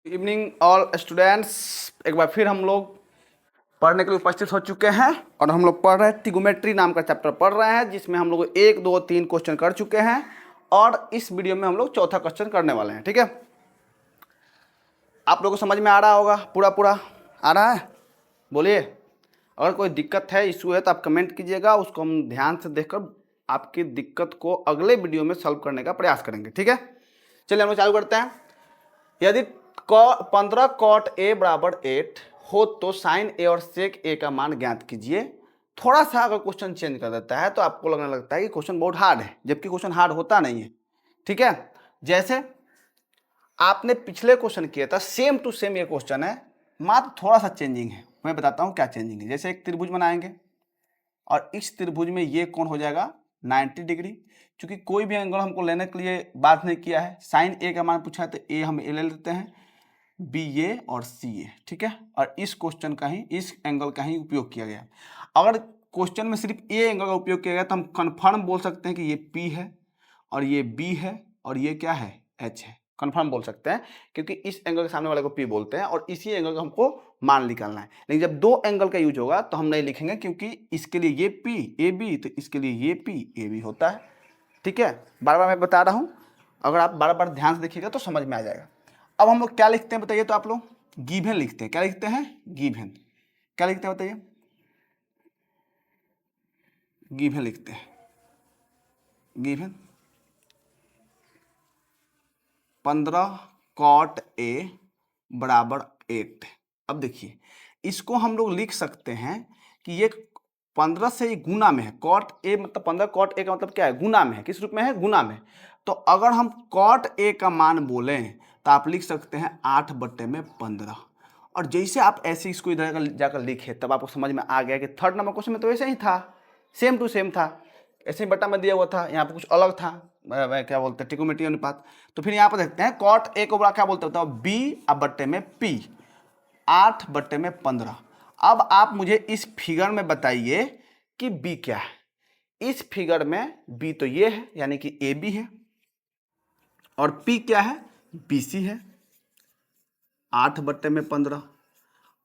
Evening all students, एक बार फिर हम लोग पढ़ने के लिए उपस्थित हो चुके हैं और हम लोग पढ़ रहे हैं ट्रिगोमेट्री नाम का चैप्टर पढ़ रहे हैं, जिसमें हम लोग 1 2 3 क्वेश्चन कर चुके हैं और इस वीडियो में हम लोग चौथा क्वेश्चन करने वाले हैं। ठीक है, आप लोगों को समझ में आ रहा होगा? पूरा आ रहा है? बोलिए। अगर कोई दिक्कत है, इशू है तो आप कमेंट कीजिएगा, उसको हम ध्यान से देखकर आपकी दिक्कत को अगले वीडियो में सॉल्व करने का प्रयास करेंगे। ठीक है, चलिए हम लोग चालू करते हैं। यदि 15 कॉट ए बराबर 8 हो तो साइन ए और सेक ए का मान ज्ञात कीजिए। थोड़ा सा अगर क्वेश्चन चेंज कर देता है तो आपको लगने लगता है कि क्वेश्चन बहुत हार्ड है, जबकि क्वेश्चन हार्ड होता नहीं है। ठीक है, जैसे आपने पिछले क्वेश्चन किया था, सेम टू सेम ये क्वेश्चन है, मात्र थोड़ा सा चेंजिंग है। मैं बताता हूँ क्या चेंजिंग है। जैसे एक त्रिभुज बनाएंगे और इस त्रिभुज में ये कोण हो जाएगा 90 डिग्री। क्योंकि कोई भी एंगल हमको लेने के लिए बात नहीं किया है, साइन ए का मान पूछा है तो ए हम ए ले लेते हैं, बी ए और सी ए। ठीक है, और इस क्वेश्चन का ही, इस एंगल का ही उपयोग किया गया। अगर क्वेश्चन में सिर्फ ए एंगल का उपयोग किया गया तो हम कन्फर्म बोल सकते हैं कि ये पी है और ये बी है और ये क्या है, एच है। कन्फर्म बोल सकते हैं क्योंकि इस एंगल के सामने वाले को पी बोलते हैं और इसी एंगल का हमको मान निकालना है। लेकिन जब दो एंगल का यूज होगा तो हम नहीं लिखेंगे, क्योंकि इसके लिए ये पी ए बी तो इसके लिए ये पी ए बी होता है। ठीक है, बार बार मैं बता रहा हूँ, अगर आप बार बार ध्यान से देखिएगा तो समझ में आ जाएगा। अब हम लोग क्या लिखते हैं बताइए? तो आप लोग गिवन लिखते हैं। क्या लिखते हैं? गिवन। क्या लिखते हैं बताइए? गिवन लिखते हैं। गिवन 15 कॉट ए बराबर 8। अब देखिए, इसको हम लोग लिख सकते हैं कि ये 15 से गुना में है। कॉट ए मतलब 15 कॉट ए का मतलब क्या है? गुना में है। किस रूप में है? गुना में। तो अगर हम कॉट ए का मान बोलें तो आप लिख सकते हैं 8/15। और जैसे आप ऐसे इसको इधर जाकर लिखे तब आपको समझ में आ गया कि थर्ड नंबर क्वेश्चन में तो ऐसे ही था, सेम टू सेम था, ऐसे ही बटा में दिया हुआ था, यहाँ पे कुछ अलग था। क्या बोलते हैं? ट्रिगोनोमेट्री अनुपात। तो फिर यहाँ पर देखते हैं कॉट ए को बड़ा क्या बोलते हैं? बी अब बट्टे में पी, 8/15। अब आप मुझे इस फिगर में बताइए कि बी क्या है। इस फिगर में बी तो ये है, यानी कि ए बी है, और पी क्या है? बी सी है, 8/15।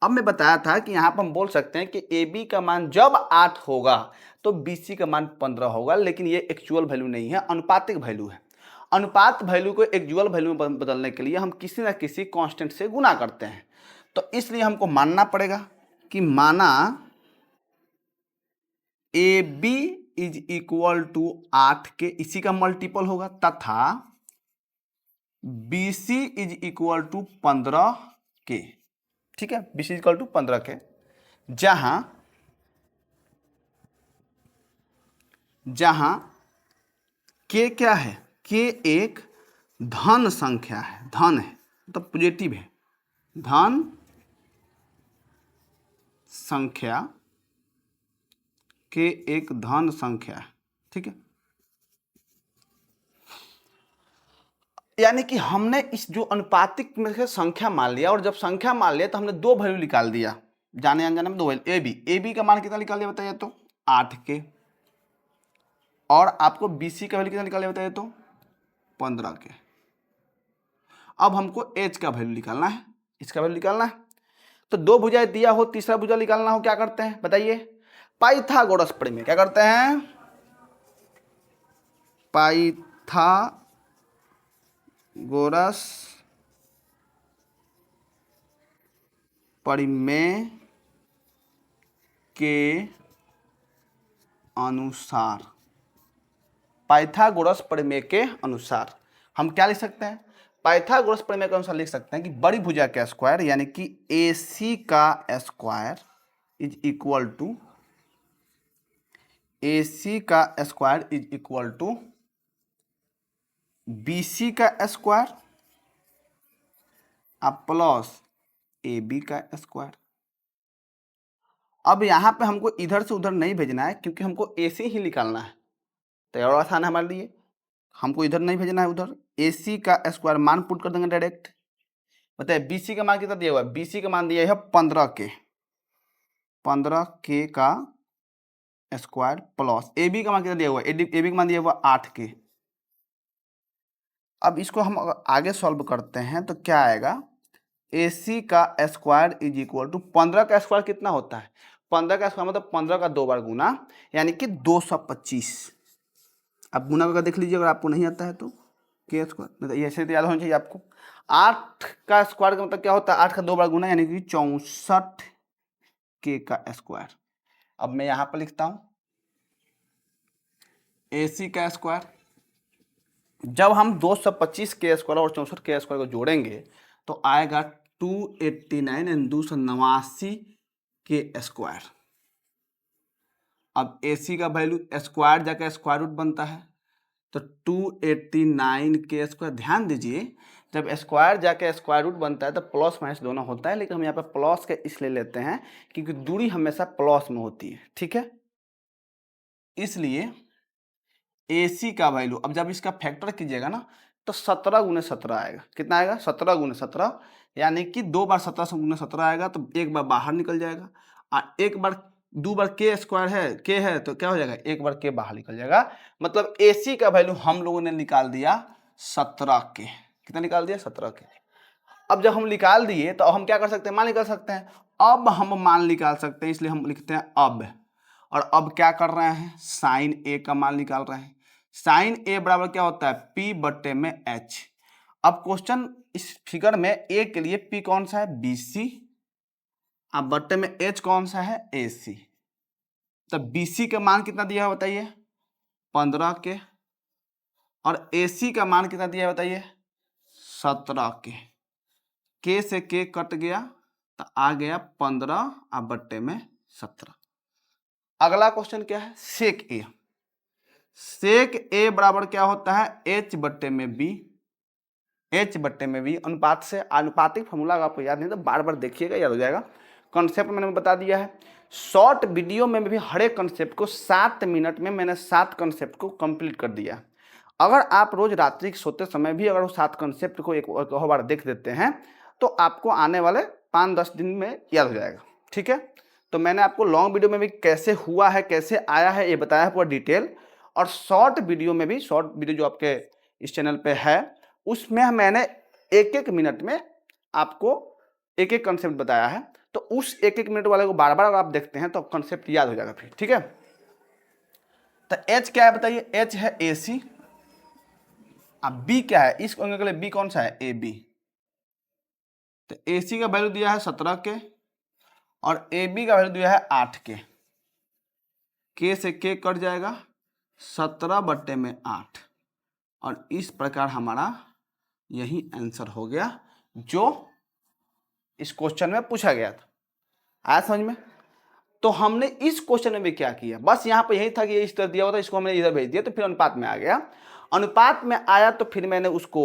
अब मैं बताया था कि यहाँ पर हम बोल सकते हैं कि ए बी का मान जब 8 होगा तो बी सी का मान 15 होगा, लेकिन ये एक्चुअल वैल्यू नहीं है, अनुपातिक वैल्यू है। अनुपात वैल्यू को एक्चुअल वैल्यू में बदलने के लिए हम किसी न किसी कांस्टेंट से गुना करते हैं। तो इसलिए हमको मानना पड़ेगा कि माना A B is equal to 8 k, इसी का मल्टीपल होगा, तथा B C is equal to 15 k. ठीक है, बी सी इक्वल टू 15 के, जहां के क्या है? के एक धन संख्या है, धन है मतलब पॉजिटिव है, धन संख्या, के एक धन संख्या है। ठीक है, यानी कि हमने इस जो अनुपातिक में से संख्या मान लिया, और जब संख्या मान लिया तो हमने दो वैल्यू निकाल दिया, जाने अनजाने में दो वैल्यू। ए बी का मान कितना निकाल दिया बताइए? तो 8 के। और आपको बी सी का वैल्यू कितना निकाल दिया बताइए? तो 15 के। अब हमको एच का वैल्यू निकालना है, इसका वैल्यू निकालना है। तो दो भुजाएं दिया हो, तीसरा भुजा निकालना हो, क्या करते हैं बताइए? पाइथागोरस प्रमेय। क्या करते हैं? पाइथागोरस प्रमेय के अनुसार, पाइथागोरस प्रमेय के अनुसार हम क्या लिख सकते हैं? पाइथागोरस प्रमेय के अनुसार लिख सकते हैं कि बड़ी भुजा का स्क्वायर यानी कि ए सी का square is equal to, A C का square is equal to B C का स्क्वायर अब प्लस ए बी का स्क्वायर। अब यहाँ पे हमको इधर से उधर नहीं भेजना है, क्योंकि हमको ए सी ही निकालना है, तो और आसान है हमारे लिए। हमको इधर नहीं भेजना है, उधर ए सी का स्क्वायर मान पुट कर देंगे डायरेक्ट। बताइए बी सी का मान कितना दिया हुआ है? बी सी का मान दिया है 15 के, 15 के का स्क्वायर प्लस ए बी का मान कितना दिया हुआ है? ए बी का मान दिया हुआ 8 के। अब इसको हम आगे सॉल्व करते हैं तो क्या आएगा? AC का स्क्वायर इज इक्वल टू 15 का स्क्वायर कितना होता है? 15 का स्क्वायर मतलब 15 का 2 बार गुना, यानी कि 225। अब गुना करके देख लीजिए अगर आपको नहीं आता है तो, के स्क्वायर मतलब ऐसे तो याद होना चाहिए आपको। 8 का स्क्वायर का मतलब क्या होता है? 8 का 2 बार गुना, यानी कि 64 के का स्क्वायर। अब मैं यहाँ पर लिखता हूँ AC का स्क्वायर। जब हम 225 के स्क्वायर और 64 के स्क्वायर को जोड़ेंगे तो आएगा 289 एंड 289 के स्क्वायर। अब AC का वैल्यू स्क्वायर जाकर स्क्वायर रूट बनता है, तो 289 के स्क्वायर। ध्यान दीजिए जब स्क्वायर जाके स्क्वायर रूट बनता है तो प्लस माइनस दोनों होता है, लेकिन हम यहाँ पे प्लस के इसलिए लेते हैं क्योंकि दूरी हमेशा प्लस में होती है, ठीक है। इसलिए AC का वैल्यू अब जब इसका फैक्टर कीजिएगा ना तो 17 गुने 17 आएगा। कितना आएगा? 17 गुने 17, यानी कि 2 बार 17 से गुने 17 आएगा, तो एक बार बाहर निकल जाएगा। और एक बार 2 बार के स्क्वायर है, के है तो क्या हो जाएगा? एक बार के बाहर निकल जाएगा। मतलब AC का वैल्यू हम लोगों ने निकाल दिया 17 के। कितना निकाल दिया? 17 के। अब जब हम निकाल दिए तो हम क्या कर सकते हैं? मान निकाल सकते हैं। अब हम मान निकाल सकते हैं, इसलिए हम लिखते हैं अब। और अब क्या कर रहे हैं? साइन ए का मान निकाल रहे हैं। साइन ए बराबर क्या होता है? P बट्टे में H। अब क्वेश्चन इस फिगर में ए के लिए P कौन सा है? BC। अब बट्टे में H कौन सा है? AC। तब BC का मान कितना दिया है बताइए? 15 के। और AC का मान कितना दिया है बताइए? 17 के से के कट गया तो आ गया 15 अब बट्टे में 17। अगला क्वेश्चन क्या है? सेक ए। सेक ए बराबर क्या होता है? H बट्टे में B। H बट्टे में B अनुपात से। अनुपातिक फॉर्मूला अगर आपको याद नहीं तो बार बार देखिएगा, याद हो जाएगा। कॉन्सेप्ट मैंने बता दिया है। शॉर्ट वीडियो में भी हर एक कॉन्सेप्ट को 7 मिनट में मैंने 7 कॉन्सेप्ट को कंप्लीट कर दिया। अगर आप रोज रात्रि सोते समय भी अगर वो 7 कॉन्सेप्ट को एक बार देख देते हैं तो आपको आने वाले 5-10 दिन में याद हो जाएगा, ठीक है। तो मैंने आपको लॉन्ग वीडियो में भी कैसे हुआ है, कैसे आया है, ये बताया है पूरा डिटेल। और शॉर्ट वीडियो में भी, शॉर्ट वीडियो जो आपके इस चैनल पे है उसमें मैंने एक एक मिनट में आपको एक एक कंसेप्ट बताया है। तो उस एक एक मिनट वाले को बार बार अगर आप देखते हैं तो कंसेप्ट याद हो जाएगा फिर, ठीक है। तो H क्या है बताइए? H है AC। अब B क्या है? इस एंगल के लिए B कौन सा है? AB। तो AC का वैल्यू दिया है 17 के और AB का वैल्यू दिया है 8 के से के कट जाएगा 17 बट्टे में 8। और इस प्रकार हमारा यही आंसर हो गया जो इस क्वेश्चन में पूछा गया था। आया समझ में? तो हमने इस क्वेश्चन में भी क्या किया, बस यहाँ पे यही था कि इस तरह दिया हुआ था, इसको हमने इधर भेज दिया तो फिर अनुपात में आ गया। अनुपात में आया तो फिर मैंने उसको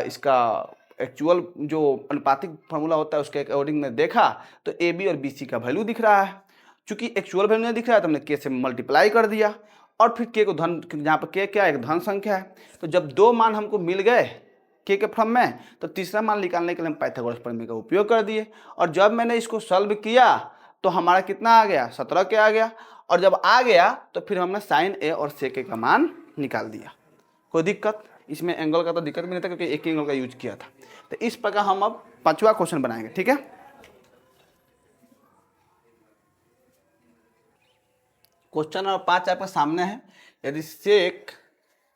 इसका एक्चुअल जो अनुपातिक फार्मूला होता है उसके अकॉर्डिंग में देखा तो AB और BC का वैल्यू दिख रहा है। चूंकि एक्चुअल वैल्यू नहीं दिख रहा है तो हमने के से मल्टीप्लाई कर दिया और फिर के को धन, जहाँ पर के क्या एक धन संख्या है, तो जब 2 मान हमको मिल गए के फॉर्म में तो तीसरा मान निकालने के लिए हम पाइथागोरस प्रमेय का उपयोग कर दिए। और जब मैंने इसको सॉल्व किया तो हमारा कितना आ गया? 17 के आ गया। और जब आ गया तो फिर हमने साइन ए और सेक ए का मान निकाल दिया। कोई दिक्कत इसमें? एंगल का तो दिक्कत भी नहीं था क्योंकि एक ही एंगल का यूज किया था। तो इस प्रकार हम अब 5वां क्वेश्चन बनाएंगे, ठीक है। क्वेश्चन नंबर 5 आपके सामने है। यदि सेक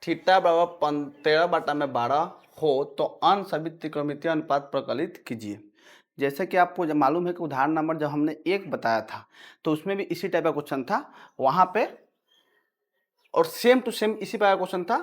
थीटा बराबर 13/12 हो तो अन्य सभी त्रिकोणमितीय अनुपात प्रकलित कीजिए। जैसे कि आपको जब मालूम है कि उदाहरण नंबर जब हमने 1 बताया था तो उसमें भी इसी टाइप का क्वेश्चन था वहाँ पे, और सेम टू सेम इसी प्रकार का क्वेश्चन था।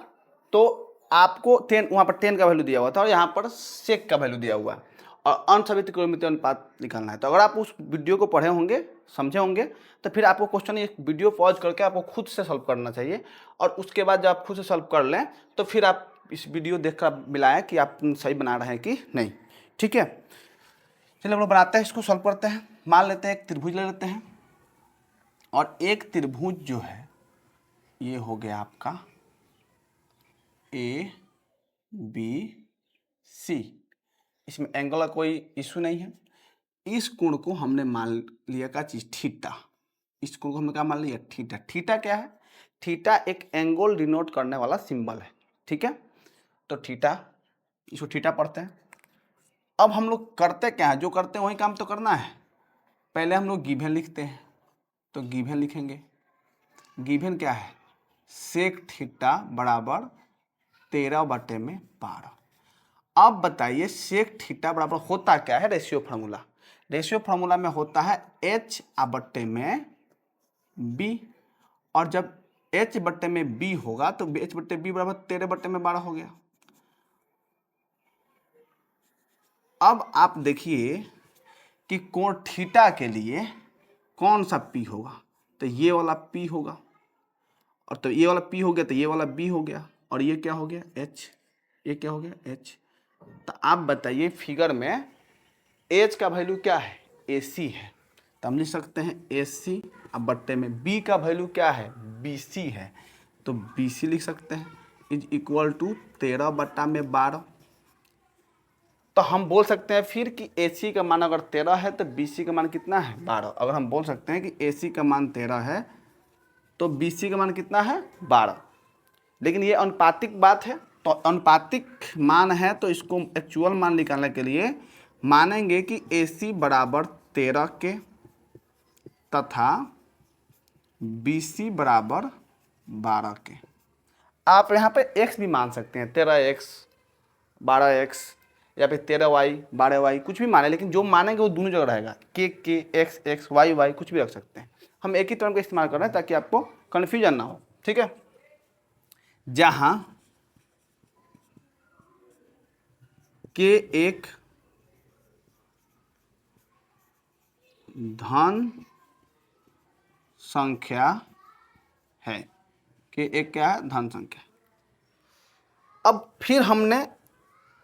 तो आपको 10 वहाँ पर 10 का वैल्यू दिया हुआ था और यहाँ पर सेक का वैल्यू दिया हुआ है और अन्य सभी त्रिकोणमितीय अनुपात निकालना है। तो अगर आप उस वीडियो को पढ़े होंगे, समझे होंगे, तो फिर आपको क्वेश्चन एक वीडियो पॉज करके आपको खुद से सॉल्व करना चाहिए। और उसके बाद जब आप खुद से सॉल्व कर लें तो फिर आप इस वीडियो देखकर मिलाएं कि आप सही बना रहे हैं कि नहीं, ठीक है। चलिए हम लोग बनाते हैं, इसको सॉल्व करते हैं। मान लेते हैं एक त्रिभुज ले लेते हैं और एक त्रिभुज जो है ये हो गया आपका ABC। इसमें एंगल का कोई इशू नहीं है। इस कोण को हमने मान लिया का चीज थीटा। इस कोण को हमने क्या मान लिया? थीटा। थीटा क्या है? थीटा एक एंगल डिनोट करने वाला सिंबल है, ठीक है। तो थीटा, इसको थीटा पढ़ते हैं। अब हम लोग करते क्या है, जो करते हैं वही काम तो करना है। पहले हम लोग गिवन लिखते हैं, तो गिवन लिखेंगे। गिवन क्या है, सेक थीटा बराबर 13/12। अब बताइए सेक थीटा बराबर होता क्या है, रेशियो फार्मूला। रेशियो फार्मूला में होता है h बट्टे में b, और जब h बट्टे में b होगा तो h बट्टे b बराबर 13/12 हो गया। अब आप देखिए कि कोण थीटा के लिए कौन सा p होगा, तो ये वाला p होगा, और तो ये वाला p हो गया तो ये वाला b हो गया, और ये क्या हो गया h, ये क्या हो गया h। तो आप बताइए फिगर में h का वैल्यू क्या है, AC है, तो हम लिख सकते हैं AC, अब बट्टे में b का वैल्यू क्या है, BC है, तो BC लिख सकते हैं इज इक्वल टू 13/12। तो हम बोल सकते हैं फिर कि AC का मान अगर 13 है तो BC का मान कितना है, 12। अगर हम बोल सकते हैं कि AC का मान 13 है तो BC का मान कितना है, 12। लेकिन ये अनुपातिक बात है, तो अनुपातिक मान है तो इसको एक्चुअल मान निकालने के लिए मानेंगे कि AC बराबर 13 के तथा BC बराबर 12 के। आप यहाँ पे x भी मान सकते हैं, 13x 12x या फिर 13y 12y, कुछ भी माने, लेकिन जो मानेंगे वो दोनों जगह रहेगा, के x x y y कुछ भी रख सकते हैं। हम एक ही टर्म का इस्तेमाल कर रहे हैं ताकि आपको कन्फ्यूजन ना हो, ठीक है। जहां के एक धन संख्या है, के एक क्या है, धन संख्या। अब फिर हमने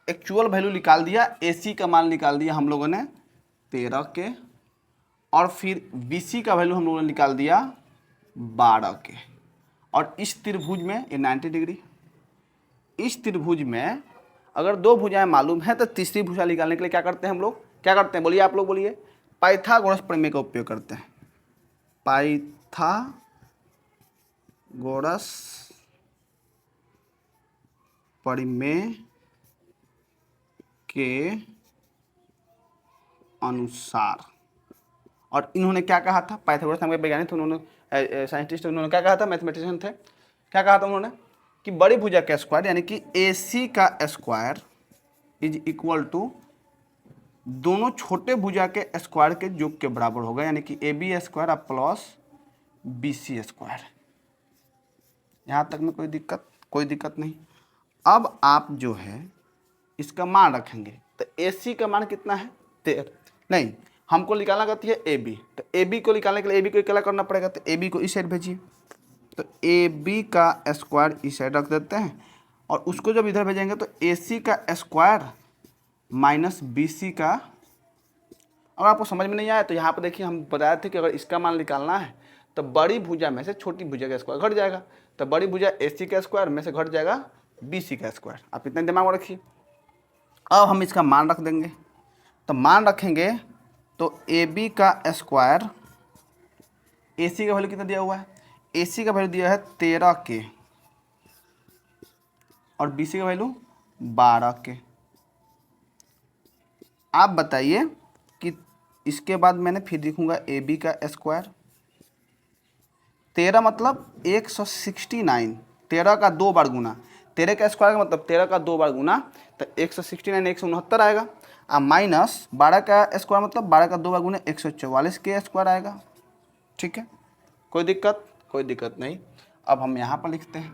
एक्चुअल वैल्यू निकाल दिया, AC का मान निकाल दिया हम लोगों ने 13 के, और फिर BC का वैल्यू हम लोगों ने निकाल दिया 12 के। और इस त्रिभुज में ये 90 डिग्री, इस त्रिभुज में अगर दो भुजाएं मालूम है तो तीसरी भुजा निकालने के लिए क्या करते हैं हम लोग, क्या करते हैं बोलिए, आप लोग बोलिए, पाइथागोरस प्रमेय का उपयोग करते हैं। पाइथागोरस प्रमेय के अनुसार, और इन्होंने क्या कहा था, पाइथागोरस नाम के वैज्ञानिक थे, उन्होंने साइंटिस्ट, उन्होंने क्या कहा था, मैथमेटिशियन थे, क्या कहा था उन्होंने कि बड़ी भुजा का स्क्वायर यानी कि AC का स्क्वायर इज इक्वल टू दोनों छोटे भुजा के स्क्वायर के योग के बराबर होगा, यानी कि AB square plus BC square. यहाँ तक में कोई दिक्कत नहीं। अब आप जो है इसका मान रखेंगे, तो AC का मान कितना है, 13, नहीं हमको निकालना करती है AB, तो AB को निकालने के लिए AB को क्या करना पड़ेगा, तो AB को इस साइड भेजिए, तो AB का स्क्वायर इस साइड रख देते हैं, और उसको जब इधर भेजेंगे तो AC का स्क्वायर माइनस BC का। अगर आपको समझ में नहीं आया तो यहाँ पर देखिए, हम बताए थे कि अगर इसका मान निकालना है तो बड़ी भुजा में से छोटी भुजा का स्क्वायर घट जाएगा, तो बड़ी भुजा AC का स्क्वायर में से घट जाएगा BC का स्क्वायर। आप इतना दिमाग में रखिए। अब हम इसका मान रख देंगे, तो मान रखेंगे तो AB का स्क्वायर, AC का वैल्यू कितना दिया हुआ है, AC का वैल्यू दिया है 13 के, और BC का वैल्यू 12 के। आप बताइए कि इसके बाद मैंने फिर लिखूंगा AB का स्क्वायर, 13 मतलब 169, 13 का 2 बार गुना, 13 का स्क्वायर का मतलब 13 का 2 बार गुना, तो 169 169 आएगा, और माइनस 12 का स्क्वायर मतलब 12 का 2 बार गुना 144 के स्क्वायर आएगा, ठीक है। कोई दिक्कत नहीं। अब हम यहाँ पर लिखते हैं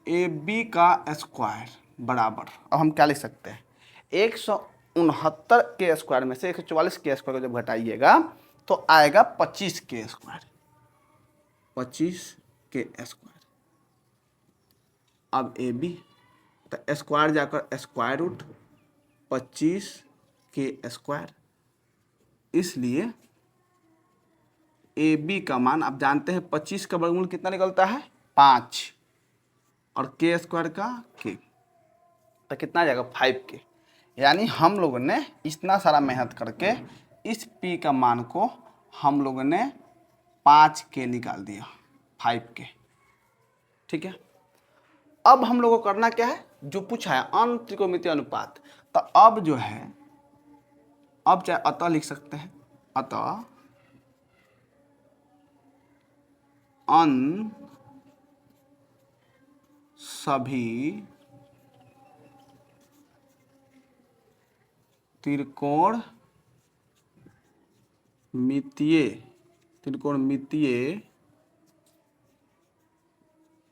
AB का स्क्वायर बराबर, अब हम क्या लिख सकते हैं, 169 के स्क्वायर में से 144 के स्क्वायर को जब घटाइएगा तो आएगा 25 के स्क्वायर, 25 के स्क्वायर। अब AB तो स्क्वायर जाकर स्क्वायर रूट 25 के स्क्वायर, इसलिए AB का मान आप जानते हैं 25 का वर्गमूल कितना निकलता है, 5, और के स्क्वायर का के, तो कितना आ जाएगा 5 के। यानी हम लोगों ने इतना सारा मेहनत करके इस P का मान को हम लोगों ने 5 के निकाल दिया, 5 के, ठीक है। अब हम लोगों को करना क्या है, जो पूछा है अन त्रिकोणमितीय अनुपात। तो अब जो है, अब चाहे अतः लिख सकते हैं, अतः अन सभी त्रिकोणमितीय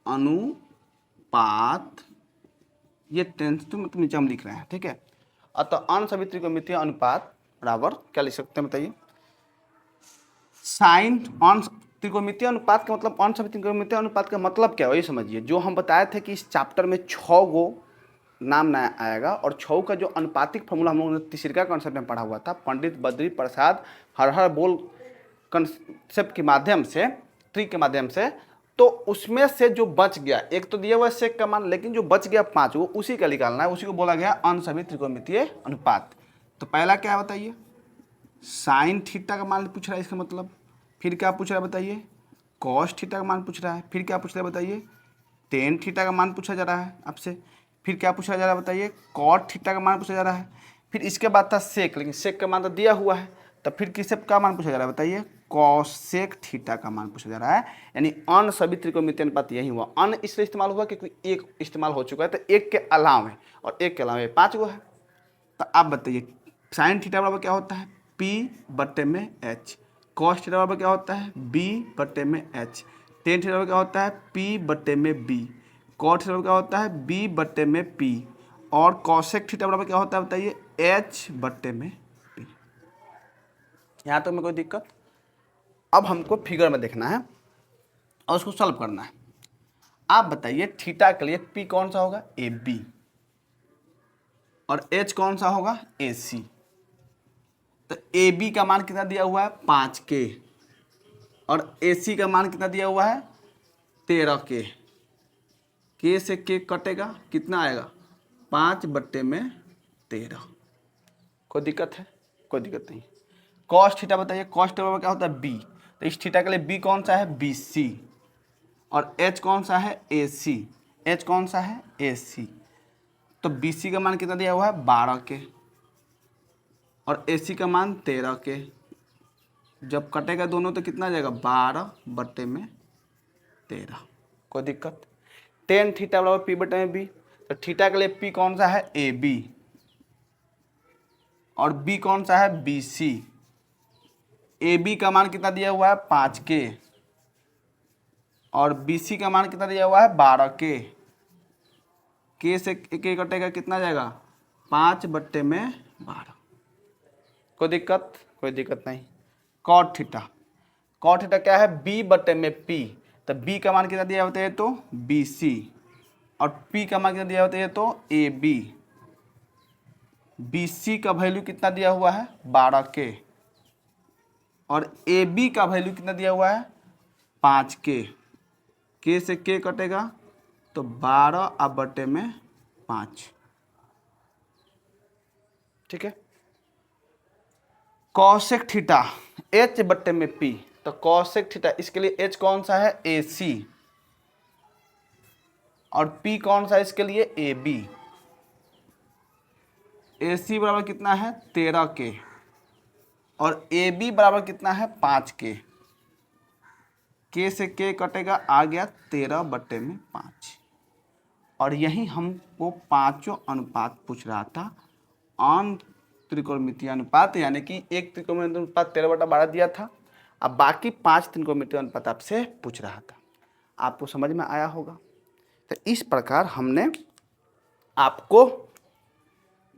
अनुपात, ये टेंस तो मतलब नीचे हम लिख रहे हैं, ठीक है। अतः अन सभी त्रिकोणमितीय अनुपात बराबर क्या लिख सकते हैं बताइए, साइन अन त्रिकोणमितीय अनुपात का मतलब, अन सभी त्रिकोणमितीय अनुपात का मतलब क्या है ये समझिए। जो हम बताए थे कि इस चैप्टर में 6 गो नाम नया आएगा, और 6 का जो अनुपातिक फॉर्मूला हम लोगों ने तीसरे कॉन्सेप्ट में पढ़ा हुआ था, पंडित बद्री प्रसाद हर हर बोल कॉन्सेप्ट के माध्यम से, ट्री के माध्यम से, तो उसमें से जो बच गया, एक तो दिया हुआ सेक का मान, लेकिन जो बच गया 5 वो उसी का निकालना है, उसी को बोला गया अन सभी त्रिकोणमितीय अनुपात। तो पहला क्या है बताइए, साइन थीटा का मान पूछ रहा है इसका मतलब, फिर क्या पूछ रहा है बताइए, कॉस थीटा का मान पूछ रहा है, फिर क्या पूछ रहा है बताइए, टेन थीटा का मान पूछा जा रहा है आपसे, फिर क्या पूछा जा रहा है बताइए, कॉट थीटा का मान पूछा जा रहा है, फिर इसके बाद था सेक, लेकिन सेक का मान तो दिया हुआ है, तो फिर किससे का मान पूछा जा रहा है बताइए, कॉसेक थीटा का मान पूछा जा रहा है। यानी अन सभी त्रिकोणमितीय अनुपात यही हुआ, अन इसलिए इस्तेमाल हुआ क्योंकि एक इस्तेमाल हो चुका है, तो एक के अलावे, और एक के अलावे 5 गो है। तो आप बताइए साइन थीटा बराबर क्या होता है, पी बटे में एच, कॉस थीटा बराबर क्या होता है, बी बटे में एच, टेन थीटा बराबर क्या होता है, पी बटे में बी, कॉट थीटा बराबर क्या होता है, बी बटे में पी, और कॉसेक थीटा बराबर क्या होता है बताइए, एच बटे में पी। यहाँ तक में कोई दिक्कत? अब हमको फिगर में देखना है और उसको सॉल्व करना है। आप बताइए थीटा के लिए पी कौन सा होगा, ए बी, और एच कौन सा होगा, ए सी। तो ए बी का मान कितना दिया हुआ है, 5 के, और ए सी का मान कितना दिया हुआ है, 13 के से के कटेगा, कितना आएगा, 5 बट्टे में 13। कोई दिक्कत है? कोई दिक्कत नहीं। कॉस थीटा बताइए, कॉस थीटा क्या होता है, बी, तो इस थीटा के लिए बी कौन सा है, बी सी, और एच कौन सा है, ए सी, एच कौन सा है, ए सी। तो बी सी का मान कितना दिया हुआ है, 12 के, और ए सी का मान 13 के, जब कटेगा दोनों तो कितना आ जाएगा, 12 बट्टे में 13। कोई दिक्कत? टेन थीटा बराबर पी बटे में बी, तो थीटा के लिए पी कौन सा है, ए बी, और बी कौन सा है, बी सी। ए बी का मान कितना दिया हुआ है, 5 के, और बी सी का मान कितना दिया हुआ है, 12 के से के कटेगा, कितना जाएगा, 5 बट्टे में 12। कोई दिक्कत? कोई दिक्कत नहीं। कॉट थीटा, कॉट थीटा क्या है, बी बटे में पी, तो बी का मान कितना दिया होता है, तो बी सी, और पी का मान कितना दिया होता है, तो ए बी। बी सी का वैल्यू कितना दिया हुआ है, 12 के, और ए बी का वैल्यू कितना दिया हुआ है, 5 के से के कटेगा, तो 12 अब बटे में 5। ठीक है। कॉसेक थीटा एच बट्टे में पी, तो कॉसेक थीटा इसके लिए एच कौन सा है, ए सी, और पी कौन सा है इसके लिए, ए बी। ए सी बराबर कितना है, 13 के, और ए बी बराबर कितना है, 5 के से के कटेगा, आ गया 13 बट्टे में 5। और यही हमको पांचों अनुपात पूछ रहा था, अन त्रिकोणमितीय अनुपात, यानी कि एक त्रिकोणमितीय अनुपात 13/12 दिया था, अब बाकी 5 त्रिकोणमितीय अनुपात आपसे पूछ रहा था। आपको समझ में आया होगा। तो इस प्रकार हमने आपको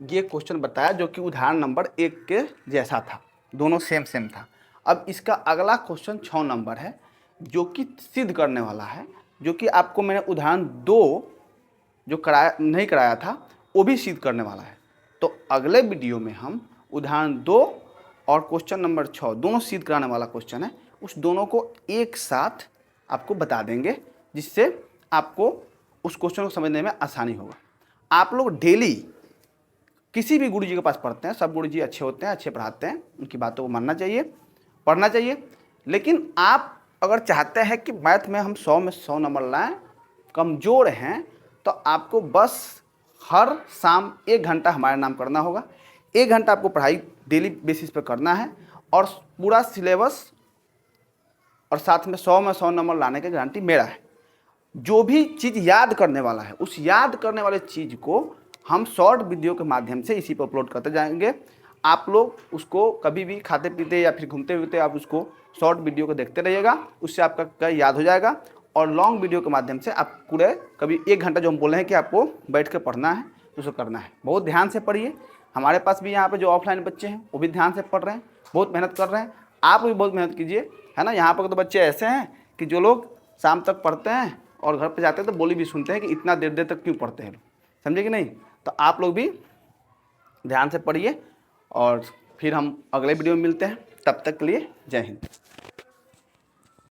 ये क्वेश्चन बताया जो कि उदाहरण नंबर 1 के जैसा था, दोनों सेम सेम था। अब इसका अगला क्वेश्चन 6 नंबर है जो कि सिद्ध करने वाला है, जो कि आपको मैंने उदाहरण 2 जो कराया नहीं कराया था वो भी सिद्ध करने वाला है। तो अगले वीडियो में हम उदाहरण 2 और क्वेश्चन नंबर 6 दोनों सिद्ध कराने वाला क्वेश्चन है, उस दोनों को एक साथ आपको बता देंगे, जिससे आपको उस क्वेश्चन को समझने में आसानी होगा। आप लोग डेली किसी भी गुरुजी के पास पढ़ते हैं, सब गुरुजी अच्छे होते हैं, अच्छे पढ़ाते हैं, उनकी बातों को मानना चाहिए, पढ़ना चाहिए। लेकिन आप अगर चाहते हैं कि मैथ में हम 100 में 100 नंबर लाएं, कमज़ोर हैं, तो आपको बस हर शाम 1 घंटा हमारे नाम करना होगा। 1 घंटा आपको पढ़ाई डेली बेसिस पर करना है और पूरा सिलेबस और साथ में 100 नंबर लाने की गारंटी मेरा है। जो भी चीज़ याद करने वाला है उस याद करने वाले चीज़ को हम शॉर्ट वीडियो के माध्यम से इसी पर अपलोड करते जाएंगे। आप लोग उसको कभी भी खाते पीते या फिर घूमते फिरते आप उसको शॉर्ट वीडियो को देखते रहिएगा, उससे आपका याद हो जाएगा। और लॉन्ग वीडियो के माध्यम से आप पूरे कभी 1 घंटा जो हम बोले हैं कि आपको बैठ कर पढ़ना है उसको करना है। बहुत ध्यान से पढ़िए। हमारे पास भी यहाँ पे जो ऑफलाइन बच्चे हैं वो भी ध्यान से पढ़ रहे हैं, बहुत मेहनत कर रहे हैं। आप भी बहुत मेहनत कीजिए, है ना। यहाँ पर तो बच्चे ऐसे हैं कि जो लोग शाम तक पढ़ते हैं और घर पे जाते हैं तो बोली भी सुनते हैं कि इतना देर देर तक क्यों पढ़ते हैं, समझे कि नहीं। तो आप लोग भी ध्यान से पढ़िए और फिर हम अगले वीडियो में मिलते हैं। तब तक के लिए जय हिंद।